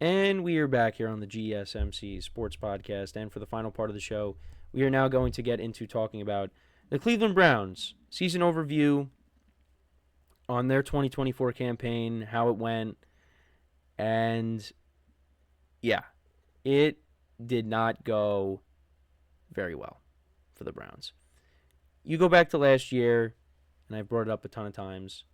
And we are back here on the GSMC Sports Podcast. And for the final part of the show, we are now going to get into talking about the Cleveland Browns season overview on their 2024 campaign, how it went. And yeah, it did not go very well for the Browns. You go back to last year, and I've brought it up a ton of times,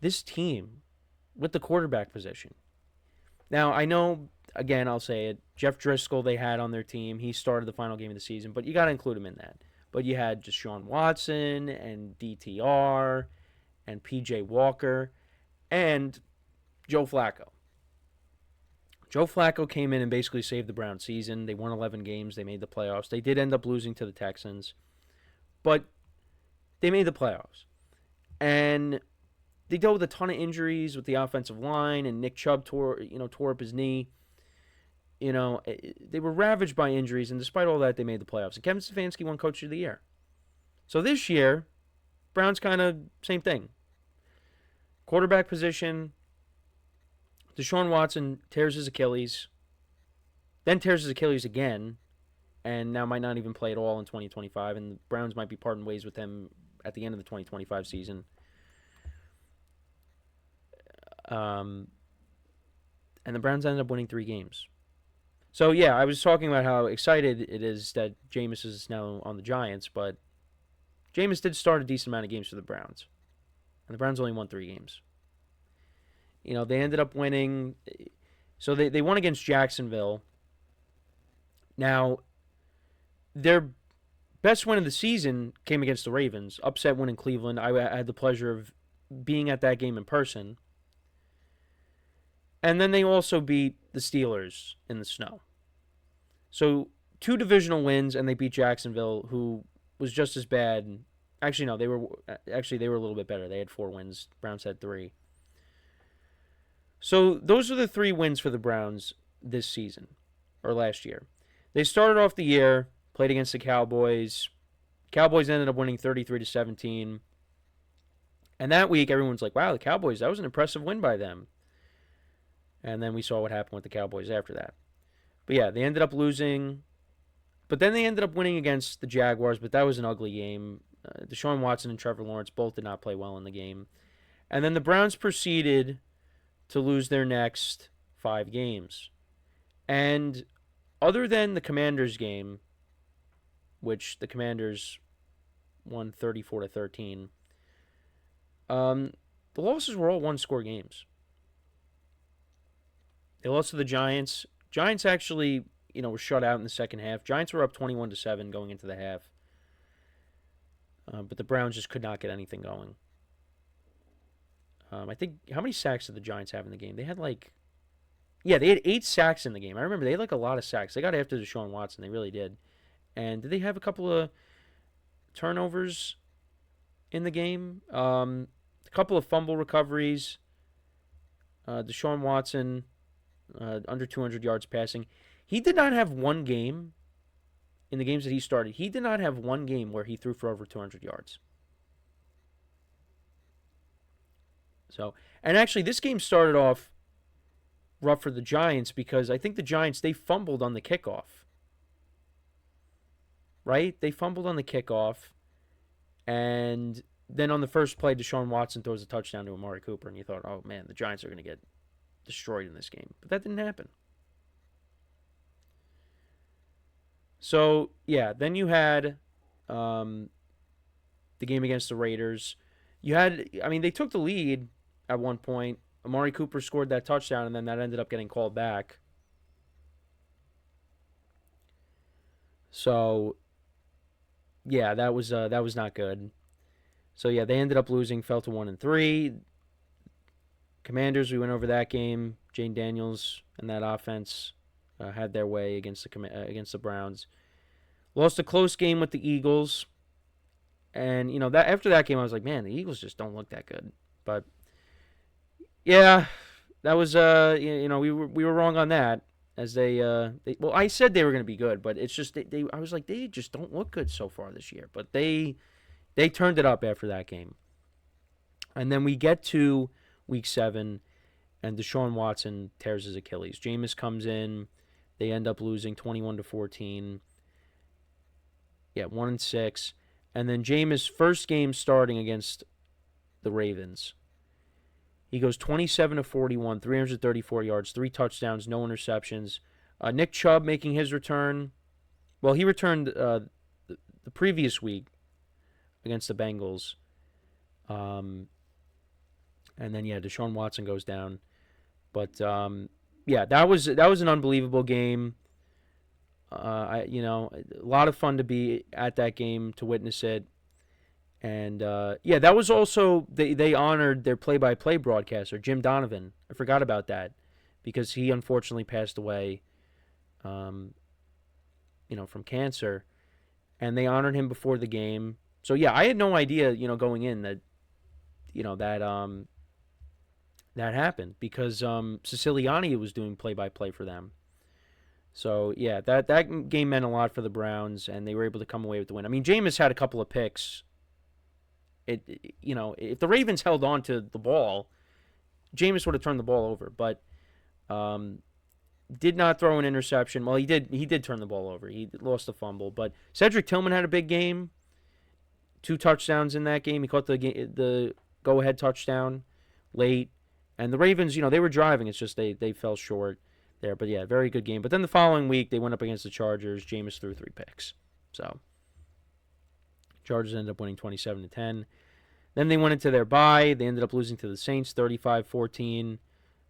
this team with the quarterback position. Now, I know, again, I'll say it, Jeff Driscoll they had on their team. He started the final game of the season, but you got to include him in that. But you had Deshaun Watson and DTR and PJ Walker and Joe Flacco. Joe Flacco came in and basically saved the Browns season. They won 11 games. They made the playoffs. They did end up losing to the Texans, but they made the playoffs. And they dealt with a ton of injuries with the offensive line, and Nick Chubb tore up his knee. They were ravaged by injuries, and despite all that, they made the playoffs. And Kevin Stefanski won Coach of the Year. So this year, Browns kind of same thing. Quarterback position, Deshaun Watson tears his Achilles, then tears his Achilles again, and now might not even play at all in 2025, and the Browns might be parting ways with him at the end of the 2025 season. And the Browns ended up winning 3 games. So, yeah, I was talking about how excited it is that Jameis is now on the Giants, but Jameis did start a decent amount of games for the Browns. And the Browns only won 3 games. They ended up winning. So they won against Jacksonville. Now, their best win of the season came against the Ravens. Upset win in Cleveland. I had the pleasure of being at that game in person. And then they also beat the Steelers in the snow. So 2 divisional wins, and they beat Jacksonville, who was just as bad. Actually, no, they were a little bit better. They had 4 wins. Browns had 3. So those are the 3 wins for the Browns this season, or last year. They started off the year, played against the Cowboys. Cowboys ended up winning 33-17. And that week, everyone's like, wow, the Cowboys, that was an impressive win by them. And then we saw what happened with the Cowboys after that. But yeah, they ended up losing. But then they ended up winning against the Jaguars, but that was an ugly game. Deshaun Watson and Trevor Lawrence both did not play well in the game. And then the Browns proceeded to lose their next 5 games. And other than the Commanders game, which the Commanders won 34-13, the losses were all one-score games. They lost to the Giants. Giants actually, were shut out in the second half. Giants were up 21-7 going into the half. But the Browns just could not get anything going. I think, how many sacks did the Giants have in the game? They had they had 8 sacks in the game. I remember they had a lot of sacks. They got after Deshaun Watson. They really did. And did they have a couple of turnovers in the game? A couple of fumble recoveries. Deshaun Watson, under 200 yards passing. He did not have one game in the games that he started. He did not have one game where he threw for over 200 yards. So, and actually, this game started off rough for the Giants because I think the Giants, they fumbled on the kickoff. Right? They fumbled on the kickoff. And then on the first play, Deshaun Watson throws a touchdown to Amari Cooper. And you thought, oh, man, the Giants are going to get destroyed in this game. But that didn't happen. So, yeah, then you had the game against the Raiders. They took the lead at one point. Amari Cooper scored that touchdown, and then that ended up getting called back. So, yeah, that was not good. So, yeah, they ended up losing, fell to 1-3. Commanders, we went over that game. Jane Daniels and that offense had their way against the Browns. Lost a close game with the Eagles. And, that after that game, I was like, man, the Eagles just don't look that good. But, yeah, that was, we were wrong on that. As I said they were going to be good, but it's just, I was like, they just don't look good so far this year. But they turned it up after that game. And then we get to Week 7, and Deshaun Watson tears his Achilles. Jameis comes in. They end up losing 21-14. Yeah, 1-6. And then Jameis' first game starting against the Ravens. He goes 27-41, 334 yards, 3 touchdowns, no interceptions. Nick Chubb making his return. Well, he returned the previous week against the Bengals. And then, Deshaun Watson goes down. But, that was an unbelievable game. A lot of fun to be at that game, to witness it. And, that was also, they honored their play-by-play broadcaster, Jim Donovan. I forgot about that because he unfortunately passed away, from cancer. And they honored him before the game. So, I had no idea, going in that, that happened because Siciliani was doing play-by-play for them. So, that game meant a lot for the Browns, and they were able to come away with the win. I mean, Jameis had a couple of picks. If the Ravens held on to the ball, Jameis would have turned the ball over, but did not throw an interception. Well, he did turn the ball over. He lost a fumble, but Cedric Tillman had a big game. 2 touchdowns in that game. He caught the go-ahead touchdown late. And the Ravens, they were driving. It's just they fell short there. But, very good game. But then the following week, they went up against the Chargers. Jameis threw 3 picks. So, Chargers ended up winning 27-10. Then they went into their bye. They ended up losing to the Saints 35-14.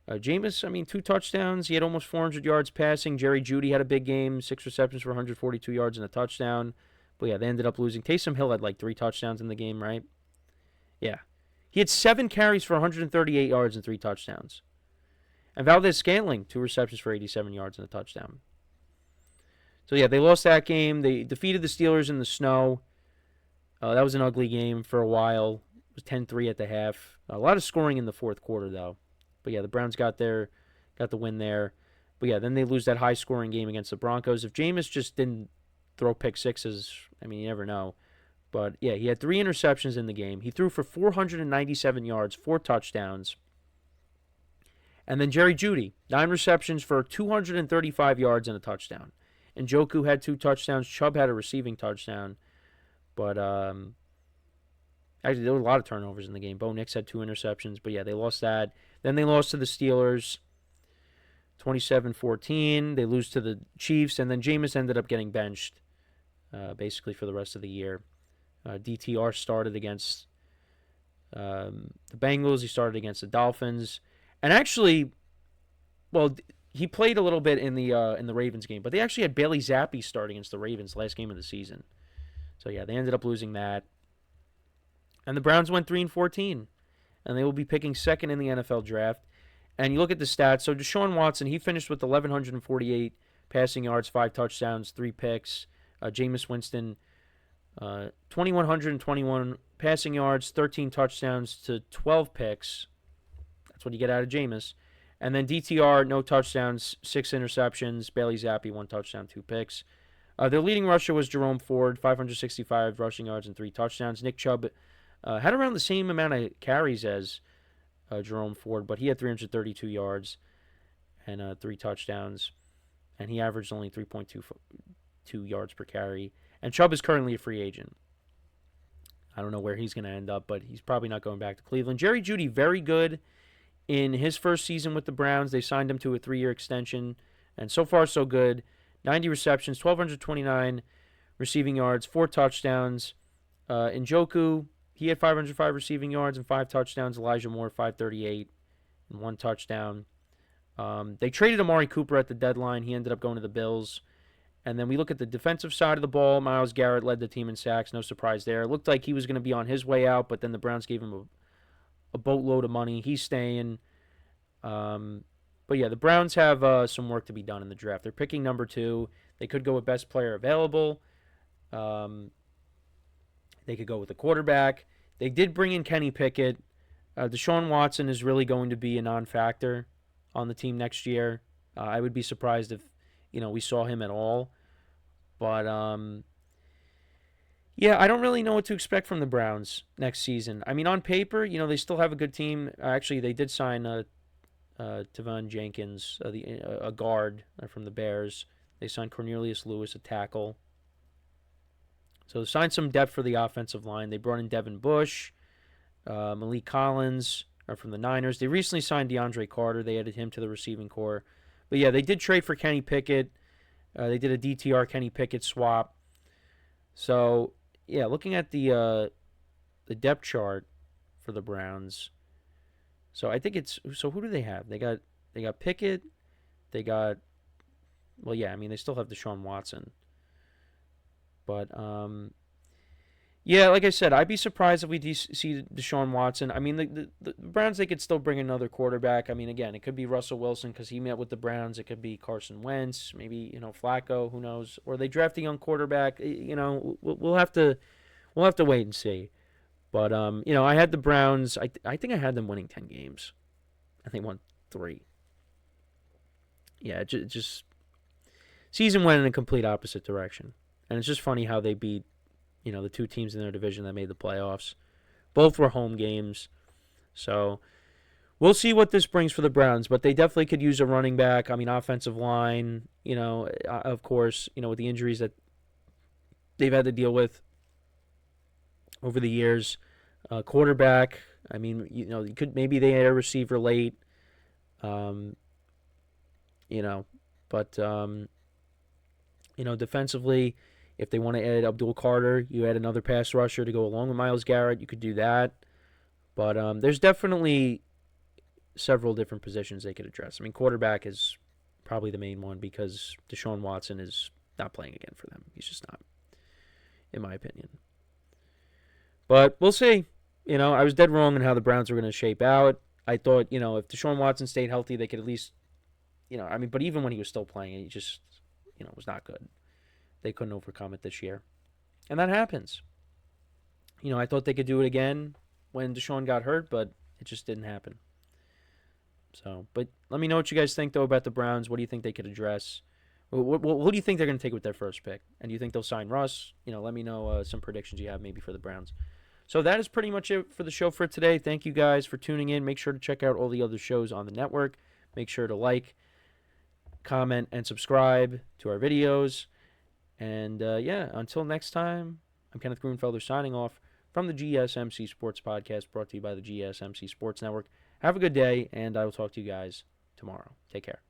Jameis, 2 touchdowns. He had almost 400 yards passing. Jerry Jeudy had a big game. 6 receptions for 142 yards and a touchdown. But, they ended up losing. Taysom Hill had 3 touchdowns in the game, right? Yeah. He had 7 carries for 138 yards and 3 touchdowns. And Valdez-Scantling, 2 receptions for 87 yards and a touchdown. So, they lost that game. They defeated the Steelers in the snow. That was an ugly game for a while. It was 10-3 at the half. A lot of scoring in the fourth quarter, though. But, the Browns got the win there. But, then they lose that high-scoring game against the Broncos. If Jameis just didn't throw pick sixes, you never know. But, he had 3 interceptions in the game. He threw for 497 yards, 4 touchdowns. And then Jerry Jeudy, 9 receptions for 235 yards and a touchdown. And Njoku had 2 touchdowns. Chubb had a receiving touchdown. But, actually, there were a lot of turnovers in the game. Bo Nix had 2 interceptions. But, they lost that. Then they lost to the Steelers, 27-14. They lose to the Chiefs. And then Jameis ended up getting benched, basically, for the rest of the year. DTR started against the Bengals. He started against the Dolphins, and actually, he played a little bit in the Ravens game. But they actually had Bailey Zappi start against the Ravens last game of the season. So they ended up losing that, and the Browns went 3-14, and they will be picking second in the NFL draft. And you look at the stats. So Deshaun Watson, he finished with 1,148 passing yards, 5 touchdowns, 3 picks. Jameis Winston, 2,121 passing yards, 13 touchdowns to 12 picks. That's what you get out of Jameis. And then DTR, no touchdowns, 6 interceptions. Bailey Zappi, 1 touchdown, 2 picks. Their leading rusher was Jerome Ford, 565 rushing yards and 3 touchdowns. Nick Chubb had around the same amount of carries as Jerome Ford, but he had 332 yards and 3 touchdowns. And he averaged only 3.22 yards per carry. And Chubb is currently a free agent. I don't know where he's going to end up, but he's probably not going back to Cleveland. Jerry Jeudy, very good in his first season with the Browns. They signed him to a 3-year extension, and so far so good. 90 receptions, 1,229 receiving yards, 4 touchdowns. Njoku, he had 505 receiving yards and 5 touchdowns. Elijah Moore, 538 and 1 touchdown. They traded Amari Cooper at the deadline. He ended up going to the Bills. And then we look at the defensive side of the ball. Myles Garrett led the team in sacks. No surprise there. It looked like he was going to be on his way out, but then the Browns gave him a boatload of money. He's staying. But the Browns have some work to be done in the draft. They're picking number 2. They could go with best player available. They could go with a quarterback. They did bring in Kenny Pickett. Deshaun Watson is really going to be a non-factor on the team next year. I would be surprised if we saw him at all. But, I don't really know what to expect from the Browns next season. On paper, they still have a good team. Actually, they did sign Tavon Jenkins, a guard from the Bears. They signed Cornelius Lewis, a tackle. So they signed some depth for the offensive line. They brought in Devin Bush, Malik Collins are from the Niners. They recently signed DeAndre Carter. They added him to the receiving corps. But yeah, they did trade for Kenny Pickett. They did a DTR Kenny Pickett swap. So yeah, looking at the depth chart for the Browns. So I think who do they have? They got Pickett. They got they still have Deshaun Watson. But yeah, like I said, I'd be surprised if we see Deshaun Watson. I mean, the Browns, they could still bring another quarterback. I mean, again, it could be Russell Wilson because he met with the Browns. It could be Carson Wentz, maybe Flacco, who knows? Or they draft a young quarterback. We'll have to wait and see. But I had the Browns. I think I had them winning 10 games. I think won 3. Yeah, just season went in a complete opposite direction. And it's just funny how they beat, the 2 teams in their division that made the playoffs. Both were home games. So we'll see what this brings for the Browns. But they definitely could use a running back. I mean, offensive line, of course, with the injuries that they've had to deal with over the years. Quarterback, I mean, they had a receiver late. But defensively, if they want to add Abdul Carter, you add another pass rusher to go along with Myles Garrett, you could do that. But there's definitely several different positions they could address. I mean, quarterback is probably the main one because Deshaun Watson is not playing again for them. He's just not, in my opinion. But we'll see. I was dead wrong on how the Browns were going to shape out. I thought, if Deshaun Watson stayed healthy, they could at least, but even when he was still playing, he just, was not good. They couldn't overcome it this year. And that happens. I thought they could do it again when Deshaun got hurt, but it just didn't happen. So, but let me know what you guys think, though, about the Browns. What do you think they could address? What do you think they're going to take with their first pick? And do you think they'll sign Russ? Let me know some predictions you have maybe for the Browns. So that is pretty much it for the show for today. Thank you guys for tuning in. Make sure to check out all the other shows on the network. Make sure to like, comment, and subscribe to our videos. And until next time, I'm Kenneth Grunfelder signing off from the GSMC Sports Podcast brought to you by the GSMC Sports Network. Have a good day, and I will talk to you guys tomorrow. Take care.